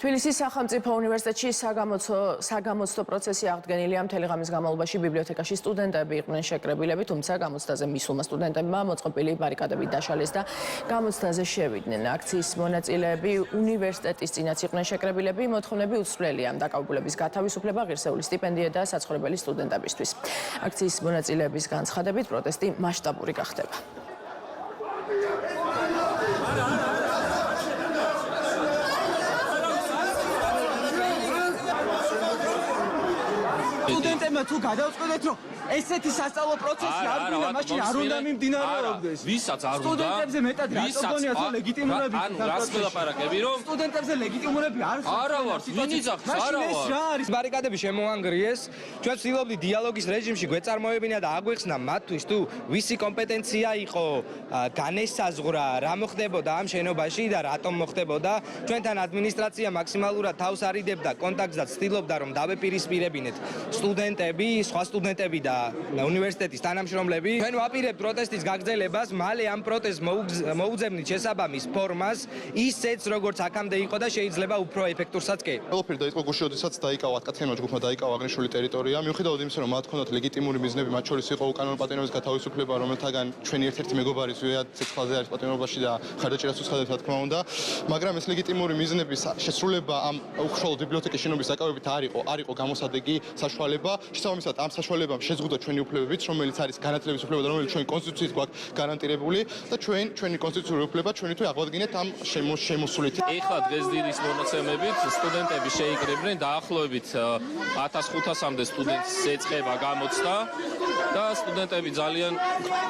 თბილისის სახელმწიფო უნივერსიტეტში საგამოცდო პროცესი აღდგენილია მთელი ღამის განმავლობაში ბიბლიოთეკაში სტუდენტები იყვნენ შეკრებილები, თუმცა გამოცდაზე მისულმა სტუდენტებმა მოწყობილი ბარიკადებით დაშალეს და გამოცდაზე შევიდნენ. აქციის მონაწილეები უნივერსიტეტის წინაც იყვნენ შეკრებილები, მოთხოვნები უცვლელია დაკავებულების გათავისუფლება, ღირსეული სტიპენდია და საცხოვრებელი სტუდენტებისთვის. აქციის მონაწილეების განცხადებით პროტესტი მასშტაბური გახდება. სტუდენტებმა თუ გადავწყვეტეთ, რომ ესეთი სასწავლო პროცესი არ გვინდა, მაშინ არ უნდა მიმდინარეობდეს. ვისაც არ უნდა. სტუდენტებზე მეტად რატო გონიათ, რომ ლეგიტიმურები ანუ რას ველაპარაკები, რომ სტუდენტებზე ლეგიტიმურები არ ხარ. არა ვარ, ვინ იძახს, არა მაშინ ეს ვარ. რა არის? ბარიკადები შემოანგრიეს. ჩვენ ვცდილობდით დიალოგის რეჟიმში გვეწარმოებინა და აგვეხსნა მათთვის თუ ვისი კომპეტენცია იყო განესაზღვრა რა მოხდებოდა ამ შენობაში და რატომ მოხდებოდა. ჩვენთან ადმინისტრაცია მაქსიმალურად თავს არიდებდა კონტაქტს და ცდილობდა რომ დავეპირისპირებინეთ სტუდენტები, სხვა სტუდენტები და უნივერსიტეტის თანამშრომლები. ჩვენ ვაპირებთ პროტესტის გაგრძელებას, მალე ამ პროტესტს მოუძებნით შესაბამის ფორმას, ისეც როგორც აქამდე იყო და შეიძლება უფრო ეფექტურსაც კი. ყველაფერი დაიწყო გუშინ, როდესაც დაიკავა კათენო ჯგუფმა დაიკავა აღნიშნული ტერიტორია. მიუხედავად იმისა, რომ მათ ჰქონდათ ლეგიტიმური მიზნები, მათ შორის იყო უკანონო პატიმრობის გათავისუფლება, რომელთაგან ჩვენი ერთ-ერთი მეგობარი ზვიად ცეცხლაძე არის პატიმრობაში და ხარდაჭერას უცხადებს, რა თქმა უნდა. მაგრამ ეს ლეგიტიმური მიზნების შესრულება ამ უშუალოდ ბიბლიოთეკის შენობის დაკავებით არ იყო გამოსადეგი საშუალება. შესაბამისად, ამ საშუალებამ შეზღუდა ჩვენი უფლებებიც, რომელიც არის განათლების უფლება და რომელიც ჩვენი კონსტიტუციით გვაქვს გარანტირებული და ჩვენი კონსტიტუციური უფლება ჩვენი თუ აღვადგინეთ ამ შემოსულით. ეხლა დღესდღეობის მონაცემებით სტუდენტები შეიკრიბნენ დაახლოებით 1500-მდე სტუდენტს ეწყება გამოცდა და სტუდენტები ძალიან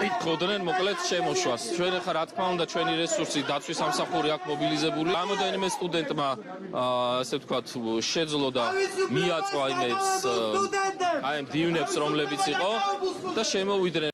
ითხოვდნენ მოკლედ შემოშვას. ჩვენ ახლა რა თქმა უნდა ჩვენი რესურსი დაცვის სამსახური აქ მობილიზებული. რამოდენიმე სტუდენტმა ასე ვთქვათ შეძლო და მიაწვა იმებს აი ამ დივნებს რომლებიც იყო და შემოვიდნენ